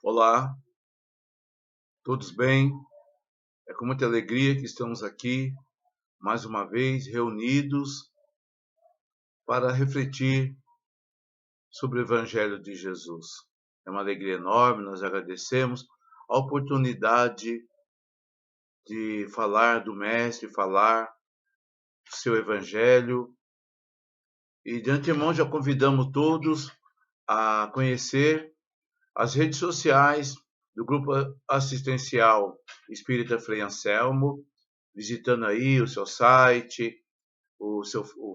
Olá, todos bem? É com muita alegria que estamos aqui, mais uma vez, reunidos para refletir sobre o Evangelho de Jesus. É uma alegria enorme, nós agradecemos a oportunidade de falar do Mestre, falar do seu Evangelho. E de antemão já convidamos todos a conhecer as redes sociais do Grupo Assistencial Espírita Frei Anselmo, visitando aí o seu site, o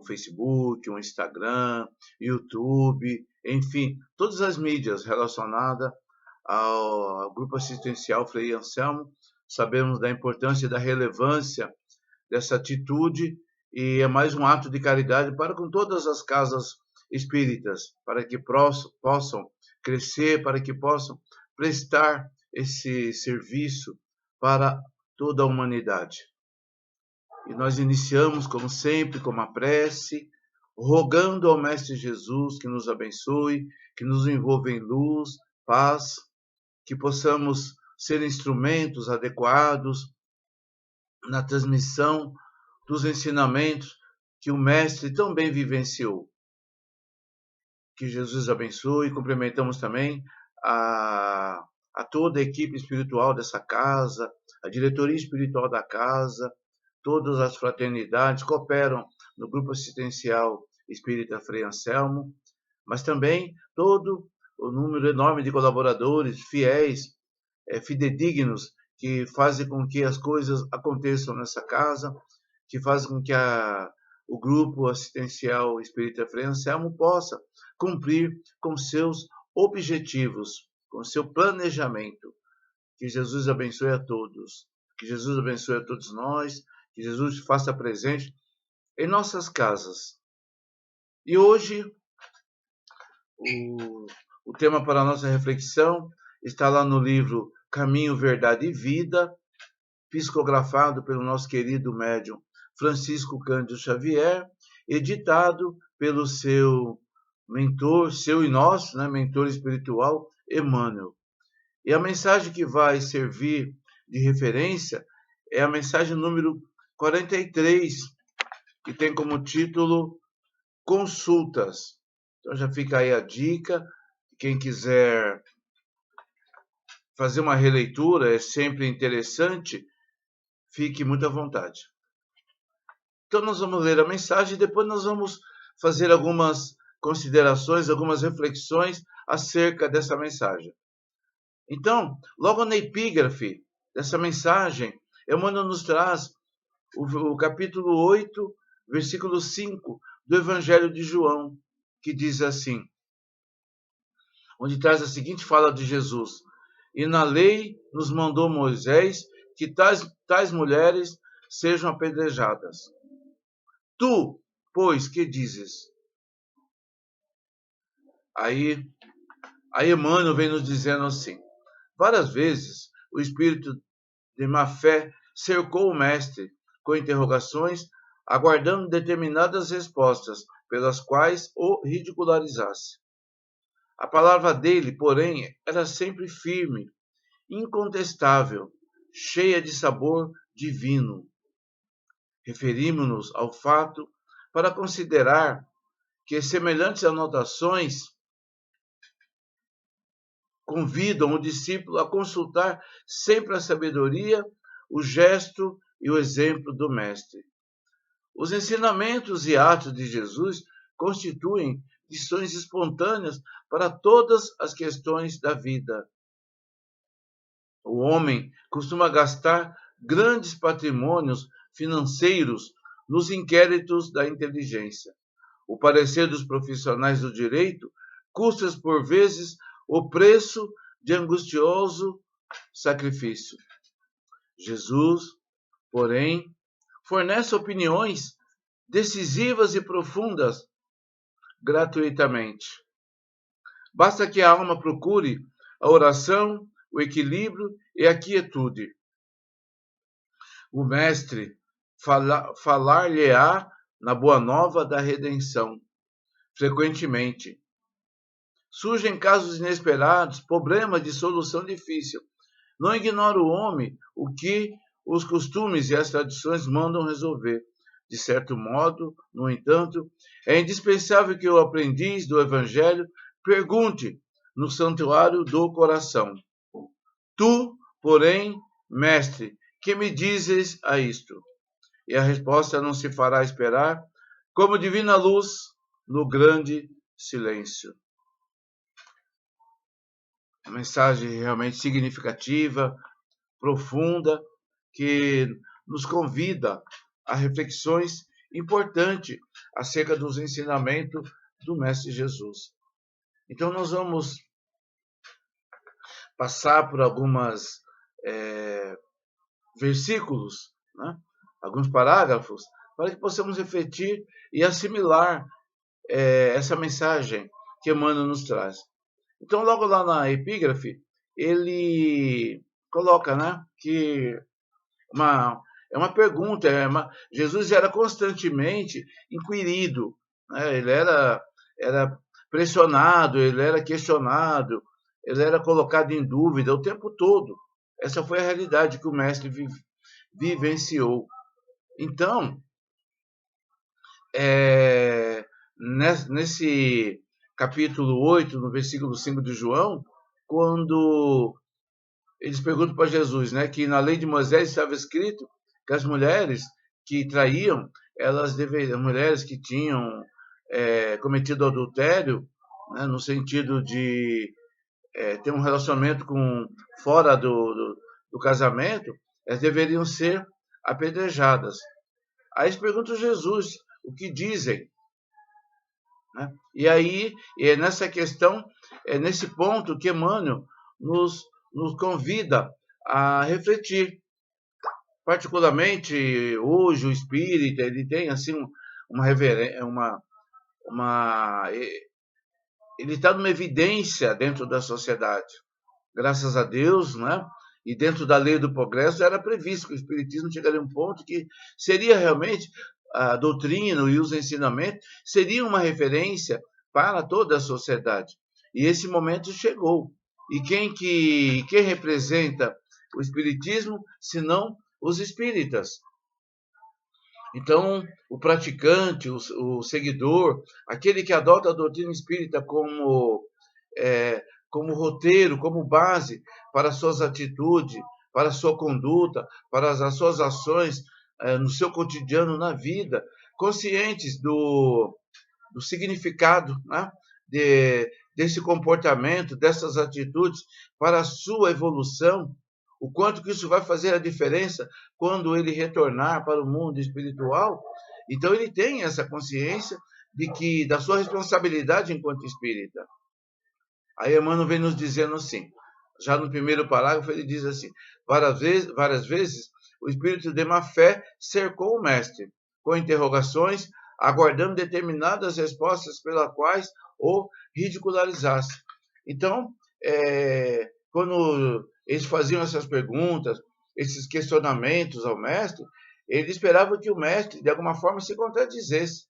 Facebook, o Instagram, YouTube, enfim, todas as mídias relacionadas ao Grupo Assistencial Frei Anselmo. Sabemos da importância e da relevância dessa atitude e é mais um ato de caridade para com todas as casas espíritas, para que possam crescer, para que possam prestar esse serviço para toda a humanidade. E nós iniciamos, como sempre, com uma prece, rogando ao Mestre Jesus que nos abençoe, que nos envolva em luz, paz, que possamos ser instrumentos adequados na transmissão dos ensinamentos que o Mestre tão bem vivenciou. Que Jesus abençoe. Cumprimentamos também a toda a equipe espiritual dessa casa, a diretoria espiritual da casa, todas as fraternidades que operam no Grupo Assistencial Espírita Frei Anselmo, mas também todo o número enorme de colaboradores, fiéis, fidedignos, que fazem com que as coisas aconteçam nessa casa, que fazem com que o Grupo Assistencial Espírita Frei Anselmo possa cumprir com seus objetivos, com seu planejamento. Que Jesus abençoe a todos. Que Jesus abençoe a todos nós. Que Jesus faça presente em nossas casas. E hoje, o tema para a nossa reflexão está lá no livro Caminho, Verdade e Vida, psicografado pelo nosso querido médium Francisco Cândido Xavier, editado pelo seu mentor, seu e nosso, mentor espiritual, Emmanuel. E a mensagem que vai servir de referência é a mensagem número 43, que tem como título Consultas. Então já fica aí a dica, quem quiser fazer uma releitura, é sempre interessante, fique muito à vontade. Então nós vamos ler a mensagem e depois nós vamos fazer algumas considerações, algumas reflexões acerca dessa mensagem. Então, logo na epígrafe dessa mensagem, Emmanuel nos traz o capítulo 8, versículo 5 do Evangelho de João, que diz assim, onde traz a seguinte fala de Jesus: e na lei nos mandou Moisés que tais mulheres sejam apedrejadas. Tu, pois, que dizes? Aí Emmanuel vem nos dizendo assim, várias vezes o espírito de má fé cercou o mestre com interrogações, aguardando determinadas respostas pelas quais o ridicularizasse. A palavra dele, porém, era sempre firme, incontestável, cheia de sabor divino. Referimos-nos ao fato para considerar que semelhantes anotações convidam o discípulo a consultar sempre a sabedoria, o gesto e o exemplo do Mestre. Os ensinamentos e atos de Jesus constituem lições espontâneas para todas as questões da vida. O homem costuma gastar grandes patrimônios financeiros nos inquéritos da inteligência. O parecer dos profissionais do direito custa por vezes o preço de angustioso sacrifício. Jesus, porém, fornece opiniões decisivas e profundas gratuitamente. Basta que a alma procure a oração, o equilíbrio e a quietude. O Mestre falar-lhe-á na boa nova da redenção, frequentemente, Surgem casos inesperados, problemas de solução difícil. Não ignora o homem o que os costumes e as tradições mandam resolver. De certo modo, no entanto, é indispensável que o aprendiz do Evangelho pergunte no santuário do coração: Tu, porém, mestre, que me dizes a isto? E a resposta não se fará esperar, como divina luz no grande silêncio. Uma mensagem realmente significativa, profunda, que nos convida a reflexões importantes acerca dos ensinamentos do Mestre Jesus. Então, nós vamos passar por alguns versículos, né? Alguns parágrafos, para que possamos refletir e assimilar essa mensagem que Emmanuel nos traz. Então, logo lá na epígrafe, ele coloca, né, que é uma pergunta, Jesus era constantemente inquirido, né, ele era pressionado, ele era questionado, ele era colocado em dúvida o tempo todo. Essa foi a realidade que o mestre vivenciou. Então, nesse capítulo 8, no versículo 5 de João, quando eles perguntam para Jesus, né, que na lei de Moisés estava escrito que as mulheres que traíam, elas deveriam, mulheres que tinham cometido adultério, né, no sentido de ter um relacionamento com fora do casamento, elas deveriam ser apedrejadas. Aí eles perguntam a Jesus o que dizem. Né? E aí, nessa questão, nesse ponto que Emmanuel nos convida a refletir. Particularmente, hoje, o espírita, ele tem assim uma reverência, ele está numa evidência dentro da sociedade. Graças a Deus, né? E dentro da lei do progresso era previsto que o espiritismo chegaria a um ponto que seria realmente a doutrina e os ensinamentos seriam uma referência para toda a sociedade. E esse momento chegou. E quem representa o espiritismo, senão os espíritas? Então, o praticante, o seguidor, aquele que adota a doutrina espírita como roteiro, como base para suas atitudes, para a sua conduta, para as suas ações no seu cotidiano, na vida, conscientes do significado, né, desse comportamento, dessas atitudes para a sua evolução, o quanto que isso vai fazer a diferença quando ele retornar para o mundo espiritual. Então ele tem essa consciência da sua responsabilidade enquanto espírita. Aí Emmanuel vem nos dizendo assim, já no primeiro parágrafo ele diz assim: várias vezes o espírito de má fé cercou o mestre com interrogações, aguardando determinadas respostas pelas quais o ridicularizasse. Então, quando eles faziam essas perguntas, esses questionamentos ao mestre, ele esperava que o mestre, de alguma forma, se contradizesse.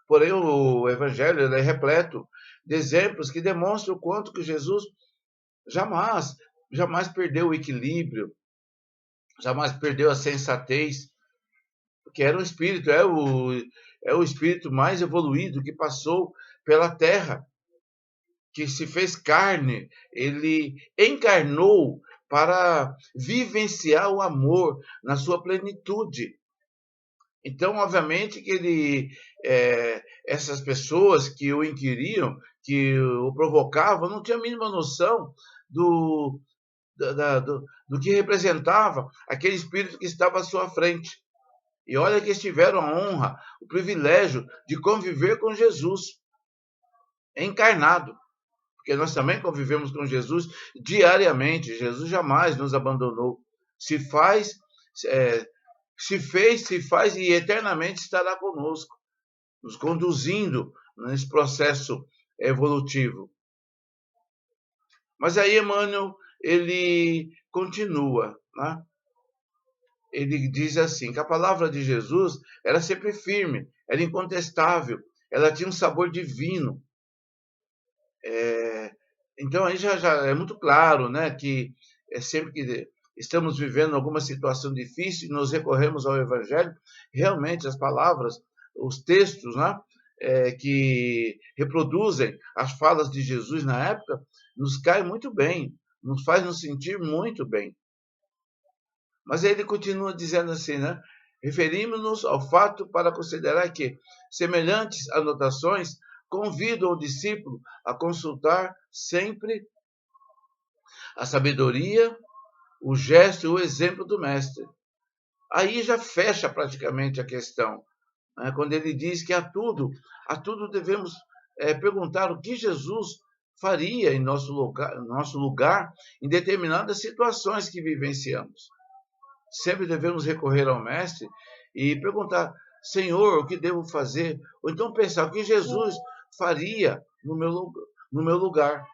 Porém, o Evangelho é repleto de exemplos que demonstram o quanto que Jesus jamais perdeu o equilíbrio, jamais perdeu a sensatez, porque era um espírito, é o espírito mais evoluído que passou pela terra, que se fez carne, ele encarnou para vivenciar o amor na sua plenitude. Então, obviamente, que essas pessoas que o inquiriam, que o provocavam, não tinham a mínima noção do que representava aquele espírito que estava à sua frente. E olha que eles tiveram a honra, o privilégio de conviver com Jesus encarnado, porque nós também convivemos com Jesus diariamente. Jesus jamais nos abandonou. Se fez, se faz e eternamente estará conosco, nos conduzindo nesse processo evolutivo. Mas aí Emmanuel, ele continua, né? Ele diz assim, que a palavra de Jesus era sempre firme, era incontestável, ela tinha um sabor divino. Então, aí já é muito claro, né, que sempre que estamos vivendo alguma situação difícil e nos recorremos ao Evangelho, realmente as palavras, os textos, né, que reproduzem as falas de Jesus na época, nos caem muito bem, nos faz nos sentir muito bem. Mas aí ele continua dizendo assim, né? Referimos-nos ao fato para considerar que semelhantes anotações convidam o discípulo a consultar sempre a sabedoria, o gesto e o exemplo do mestre. Aí já fecha praticamente a questão, né? Quando ele diz que a tudo devemos perguntar o que Jesus faria em nosso lugar em determinadas situações que vivenciamos. Sempre devemos recorrer ao Mestre e perguntar, Senhor, o que devo fazer? Ou então pensar, o que Jesus faria no meu lugar?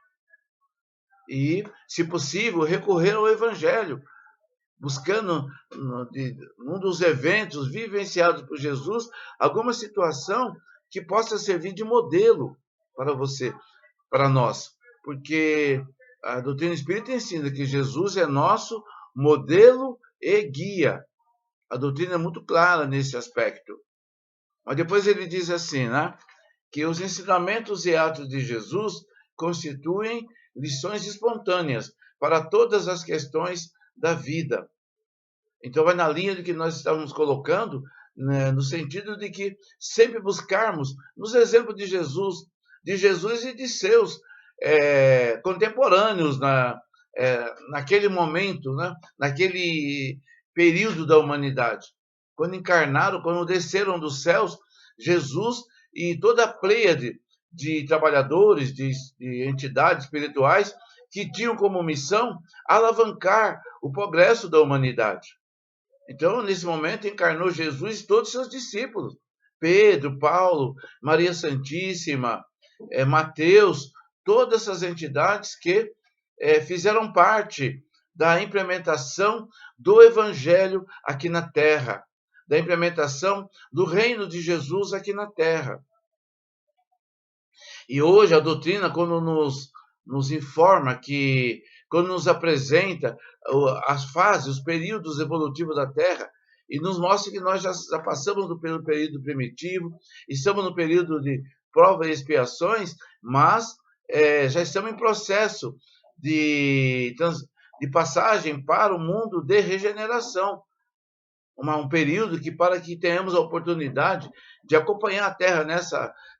E, se possível, recorrer ao Evangelho, buscando, num dos eventos vivenciados por Jesus, alguma situação que possa servir de modelo para você, para nós. Porque a doutrina espírita ensina que Jesus é nosso modelo e guia. A doutrina é muito clara nesse aspecto. Mas depois ele diz assim, né? Que os ensinamentos e atos de Jesus constituem lições espontâneas para todas as questões da vida. Então, vai na linha do que nós estamos colocando, né, no sentido de que sempre buscarmos, nos exemplos de Jesus e de seus contemporâneos naquele momento, né, naquele período da humanidade. Quando encarnaram, quando desceram dos céus, Jesus e toda a pleiade de trabalhadores, de entidades espirituais, que tinham como missão alavancar o progresso da humanidade. Então, nesse momento, encarnou Jesus e todos os seus discípulos. Pedro, Paulo, Maria Santíssima, Mateus, todas essas entidades que fizeram parte da implementação do Evangelho aqui na Terra, da implementação do reino de Jesus aqui na Terra. E hoje a doutrina, quando nos informa que, quando nos apresenta as fases, os períodos evolutivos da Terra, e nos mostra que nós já passamos pelo período primitivo, estamos no período de provas e expiações, mas já estamos em processo de passagem para o mundo de regeneração. Um período que, para que tenhamos a oportunidade de acompanhar a Terra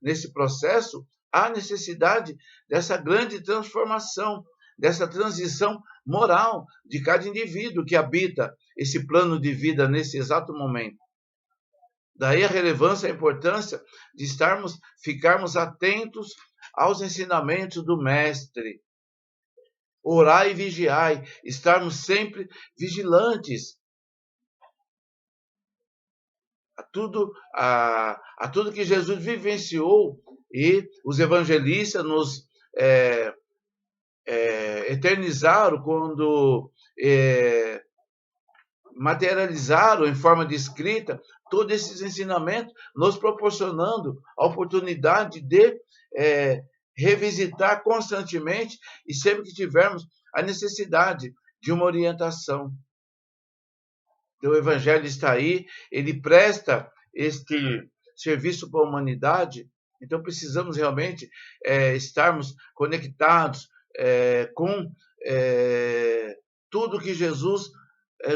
nesse processo, há necessidade dessa grande transformação, dessa transição moral de cada indivíduo que habita esse plano de vida nesse exato momento. Daí a relevância e a importância de ficarmos atentos aos ensinamentos do Mestre. Orai e vigiai, estarmos sempre vigilantes a tudo que Jesus vivenciou, e os evangelistas nos eternizaram quando materializaram em forma de escrita todos esses ensinamentos, nos proporcionando a oportunidade de revisitar constantemente e sempre que tivermos a necessidade de uma orientação. Então, o Evangelho está aí, ele presta este serviço para a humanidade, então precisamos realmente estarmos conectados com tudo que Jesus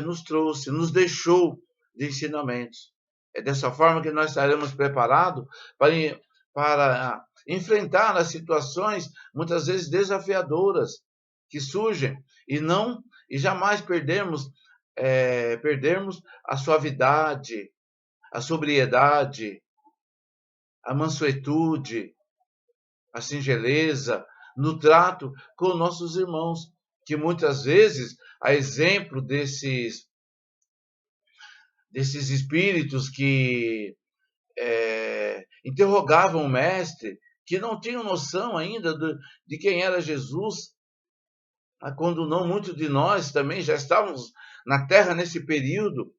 nos trouxe, nos deixou de ensinamentos. É dessa forma que nós estaremos preparados para enfrentar as situações, muitas vezes desafiadoras, que surgem, e jamais perdermos a suavidade, a sobriedade, a mansuetude, a singeleza no trato com nossos irmãos, que muitas vezes, a exemplo desses espíritos que interrogavam o mestre, que não tinham noção ainda de quem era Jesus, quando não muitos de nós também já estávamos na Terra nesse período,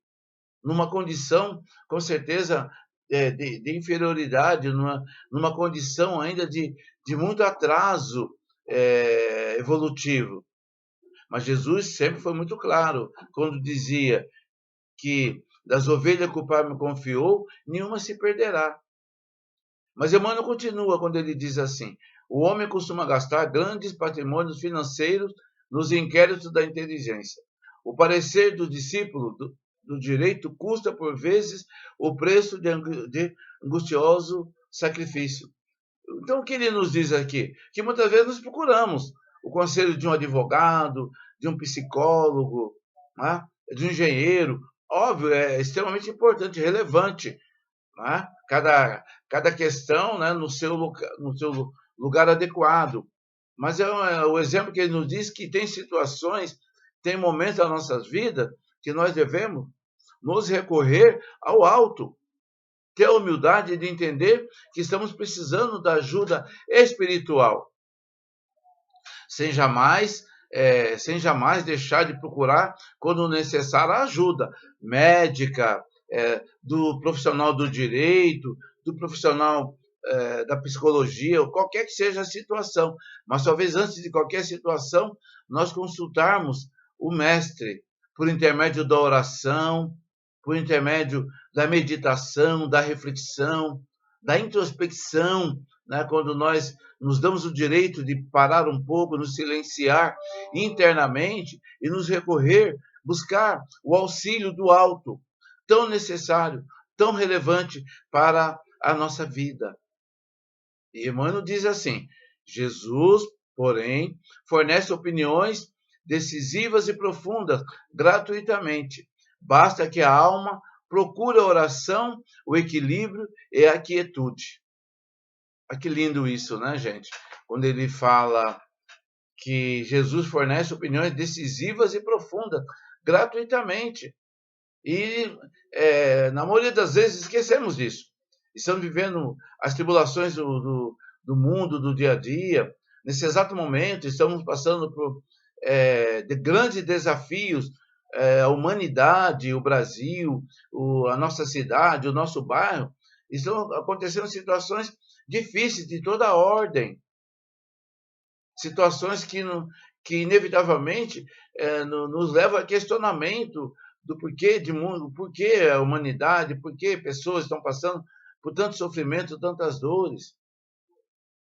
numa condição, com certeza, de inferioridade, numa condição ainda de muito atraso evolutivo. Mas Jesus sempre foi muito claro quando dizia que das ovelhas que o Pai me confiou, nenhuma se perderá. Mas Emmanuel continua quando ele diz assim: o homem costuma gastar grandes patrimônios financeiros nos inquéritos da inteligência. O parecer do discípulo do direito custa, por vezes, o preço de angustioso sacrifício. Então, o que ele nos diz aqui? Que muitas vezes nós procuramos o conselho de um advogado, de um psicólogo, né? De um engenheiro. Óbvio, é extremamente importante, relevante, né? Cada questão, né, no seu lugar adequado. Mas o exemplo que ele nos diz que tem situações, tem momentos da nossa vida que nós devemos nos recorrer ao alto, ter a humildade de entender que estamos precisando da ajuda espiritual, sem jamais deixar de procurar, quando necessário, a ajuda médica, do profissional do direito, do profissional da psicologia, ou qualquer que seja a situação. Mas talvez antes de qualquer situação, nós consultarmos o mestre por intermédio da oração, por intermédio da meditação, da reflexão, da introspecção, né? Quando nós nos damos o direito de parar um pouco, nos silenciar internamente e nos recorrer, buscar o auxílio do alto, tão necessário, tão relevante para a nossa vida. E Emmanuel diz assim: Jesus, porém, fornece opiniões decisivas e profundas gratuitamente. Basta que a alma procure a oração, o equilíbrio e a quietude. Ah, que lindo isso, né, gente? Quando ele fala que Jesus fornece opiniões decisivas e profundas gratuitamente. E, na maioria das vezes, esquecemos disso. Estamos vivendo as tribulações do mundo, do dia a dia. Nesse exato momento, estamos passando por de grandes desafios. A humanidade, o Brasil, a nossa cidade, o nosso bairro, estão acontecendo situações difíceis de toda a ordem. Situações que inevitavelmente nos levam a questionamento do porquê de mundo, porquê a humanidade, porquê pessoas estão passando por tanto sofrimento, tantas dores.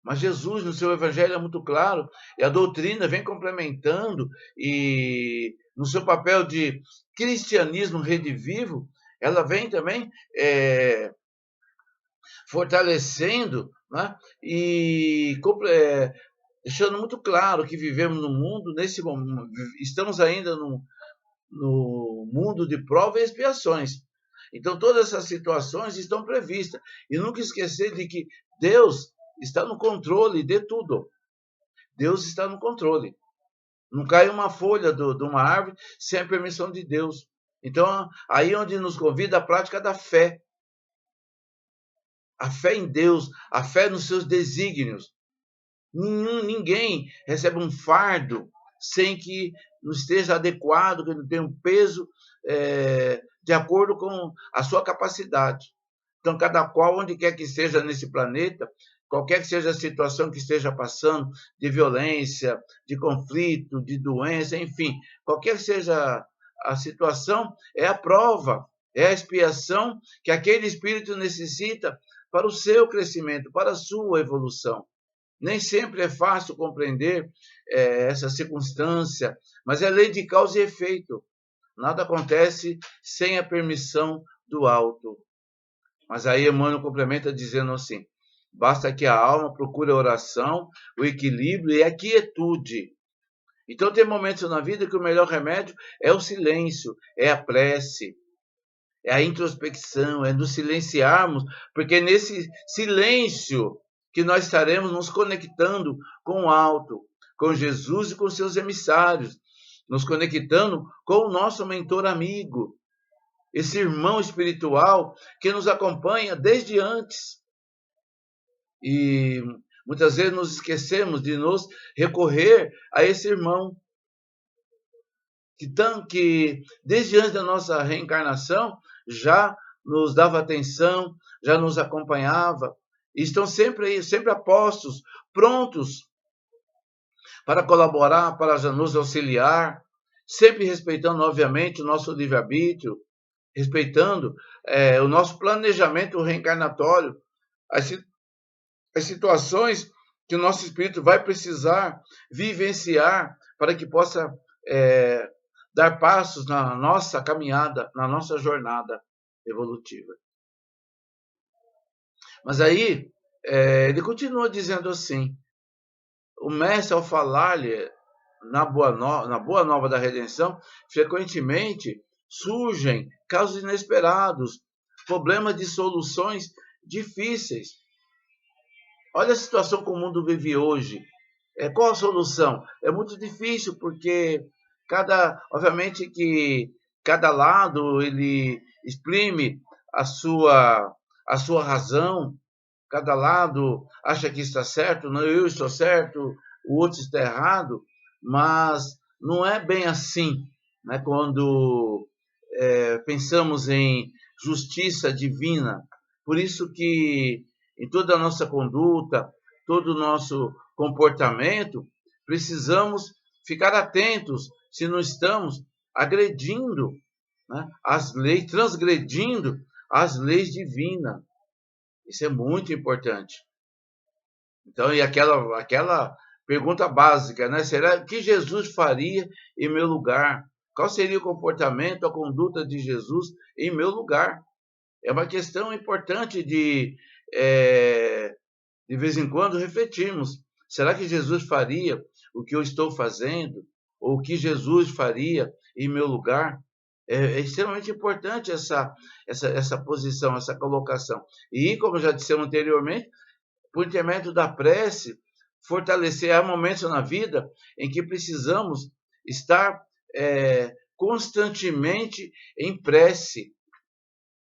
Mas Jesus, no seu evangelho, é muito claro, e a doutrina vem complementando, e no seu papel de cristianismo redivivo, ela vem também fortalecendo, né, e deixando muito claro que vivemos no mundo, nesse momento, estamos ainda no mundo de provas e expiações. Então, todas essas situações estão previstas. E nunca esquecer de que Deus está no controle de tudo. Deus está no controle. Não cai uma folha de uma árvore sem a permissão de Deus. Então, aí onde nos convida a prática da fé. A fé em Deus, a fé nos seus desígnios. Ninguém recebe um fardo sem que não esteja adequado, que não tenha um peso de acordo com a sua capacidade. Então, cada qual, onde quer que esteja nesse planeta, qualquer que seja a situação que esteja passando, de violência, de conflito, de doença, enfim, qualquer que seja a situação, é a prova, é a expiação que aquele espírito necessita para o seu crescimento, para a sua evolução. Nem sempre é fácil compreender essa circunstância, mas é lei de causa e efeito. Nada acontece sem a permissão do alto. Mas aí Emmanuel complementa dizendo assim: basta que a alma procure a oração, o equilíbrio e a quietude. Então tem momentos na vida que o melhor remédio é o silêncio, é a prece, é a introspecção, é nos silenciarmos, porque nesse silêncio que nós estaremos nos conectando com o alto, com Jesus e com seus emissários, nos conectando com o nosso mentor amigo, esse irmão espiritual que nos acompanha desde antes. E muitas vezes nos esquecemos de nos recorrer a esse irmão, que desde antes da nossa reencarnação já nos dava atenção, já nos acompanhava, e estão sempre aí, sempre apostos, prontos para colaborar, para nos auxiliar, sempre respeitando, obviamente, o nosso livre-arbítrio, respeitando o nosso planejamento reencarnatório, as, as situações que o nosso espírito vai precisar vivenciar para que possa dar passos na nossa caminhada, na nossa jornada evolutiva. Mas aí, ele continua dizendo assim, o mestre, ao falar-lhe na boa nova da redenção, frequentemente surgem casos inesperados, problemas de soluções difíceis. Olha a situação que o mundo vive hoje. Qual a solução? É muito difícil, porque obviamente que cada lado ele exprime a sua razão, cada lado acha que está certo, não, eu estou certo, o outro está errado, mas não é bem assim, né? Quando pensamos em justiça divina. Por isso que em toda a nossa conduta, todo o nosso comportamento, precisamos ficar atentos se não estamos agredindo, né, as leis, transgredindo as leis divinas. Isso é muito importante. Então, e aquela pergunta básica, né? Será que Jesus faria em meu lugar? Qual seria o comportamento, a conduta de Jesus em meu lugar? É uma questão importante de vez em quando, refletirmos. Será que Jesus faria o que eu estou fazendo? Ou o que Jesus faria em meu lugar? É extremamente importante essa posição, essa colocação. E, como já dissemos anteriormente, por intermédio da prece, fortalecer. Há momentos na vida em que precisamos estar constantemente em prece.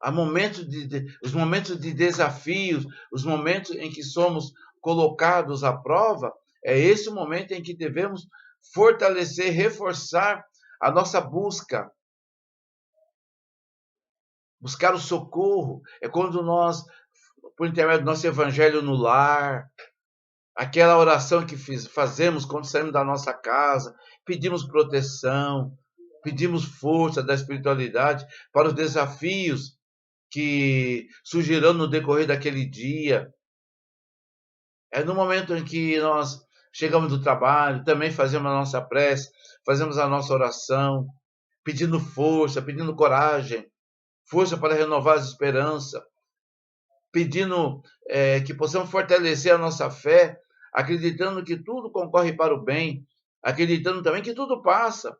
Há os momentos de desafios, os momentos em que somos colocados à prova, é esse o momento em que devemos fortalecer, reforçar a nossa buscar o socorro. É quando nós, por intermédio do nosso evangelho no lar, aquela oração que fazemos quando saímos da nossa casa, pedimos proteção, pedimos força da espiritualidade para os desafios que surgirão no decorrer daquele dia. É no momento em que nós chegamos do trabalho, também fazemos a nossa prece, fazemos a nossa oração, pedindo força, pedindo coragem, força para renovar as esperanças, pedindo que possamos fortalecer a nossa fé, acreditando que tudo concorre para o bem, acreditando também que tudo passa.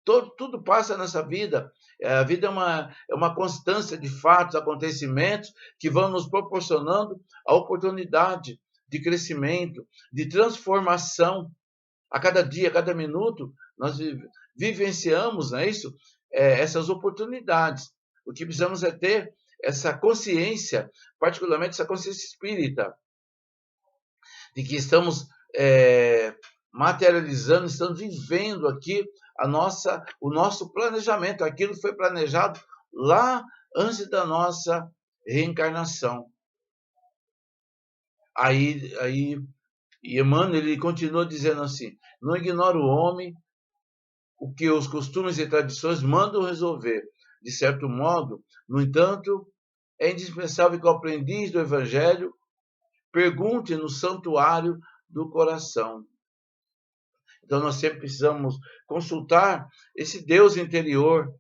Tudo passa nessa vida. A vida é uma constância de fatos, acontecimentos que vão nos proporcionando a oportunidade de crescimento, de transformação. A cada dia, a cada minuto, nós vivenciamos, não é isso? Essas oportunidades. O que precisamos é ter essa consciência, particularmente essa consciência espírita, de que estamos materializando, estamos vivendo aqui o nosso planejamento. Aquilo foi planejado lá antes da nossa reencarnação. Aí Emmanuel ele continua dizendo assim: não ignora o homem o que os costumes e tradições mandam resolver. De certo modo, no entanto, é indispensável que o aprendiz do Evangelho pergunte no santuário do coração. Então, nós sempre precisamos consultar esse Deus interior,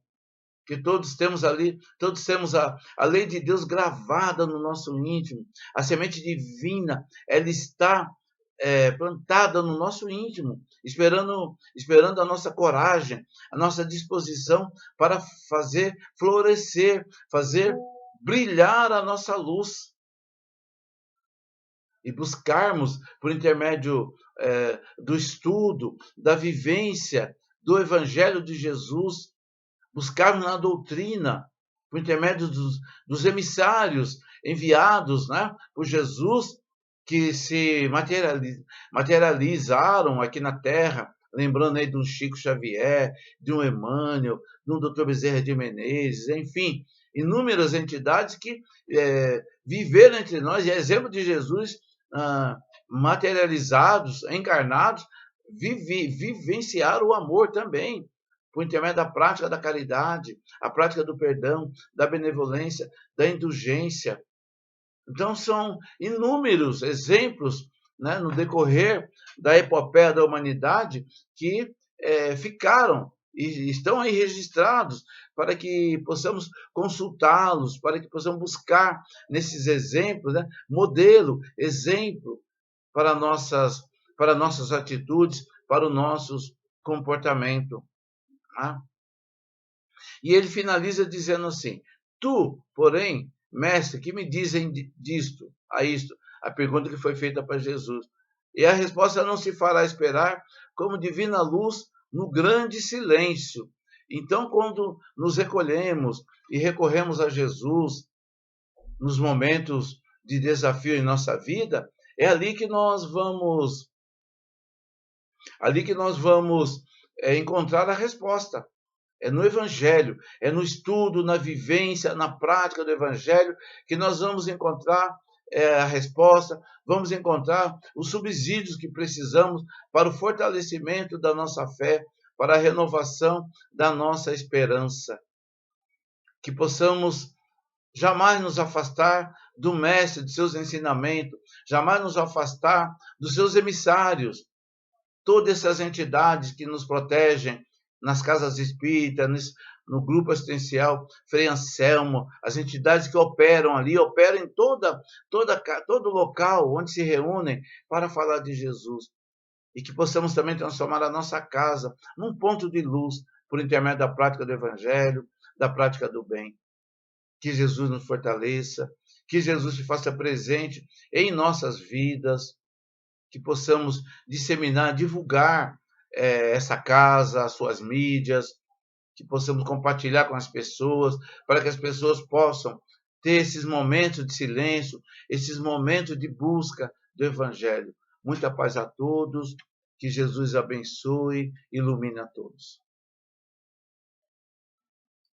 que todos temos ali, todos temos a lei de Deus gravada no nosso íntimo. A semente divina, ela está plantada no nosso íntimo, esperando a nossa coragem, a nossa disposição para fazer florescer, fazer brilhar a nossa luz. E buscarmos, por intermédio do estudo, da vivência do Evangelho de Jesus, buscarmos na doutrina, por intermédio dos emissários enviados, né, por Jesus, que se materializaram aqui na Terra, lembrando aí de um Chico Xavier, de um Emmanuel, de um Dr. Bezerra de Menezes, enfim, inúmeras entidades que viveram entre nós, e exemplo de Jesus, materializados, encarnados, vivenciaram o amor também, por intermédio da prática da caridade, a prática do perdão, da benevolência, da indulgência. Então, são inúmeros exemplos, né, no decorrer da epopeia da humanidade que ficaram e estão aí registrados para que possamos consultá-los, para que possamos buscar nesses exemplos, né, modelo, exemplo para nossas atitudes, para o nosso comportamento. Tá? E ele finaliza dizendo assim: tu, porém, mestre, que me dizem disto, a isto? A pergunta que foi feita para Jesus. E a resposta não se fará esperar, como divina luz no grande silêncio. Então, quando nos recolhemos e recorremos a Jesus nos momentos de desafio em nossa vida, é ali que nós vamos encontrar a resposta. É no Evangelho, é no estudo, na vivência, na prática do Evangelho que nós vamos encontrar a resposta, vamos encontrar os subsídios que precisamos para o fortalecimento da nossa fé, para a renovação da nossa esperança. Que possamos jamais nos afastar do Mestre, de seus ensinamentos, jamais nos afastar dos seus emissários, todas essas entidades que nos protegem nas casas espíritas, no grupo assistencial Frei Anselmo, as entidades que operam ali, operam em todo local onde se reúnem para falar de Jesus. E que possamos também transformar a nossa casa num ponto de luz por intermédio da prática do Evangelho, da prática do bem. Que Jesus nos fortaleça, que Jesus se faça presente em nossas vidas, que possamos disseminar, divulgar essa casa, as suas mídias, que possamos compartilhar com as pessoas, para que as pessoas possam ter esses momentos de silêncio, esses momentos de busca do Evangelho. Muita paz a todos, que Jesus abençoe e ilumine a todos.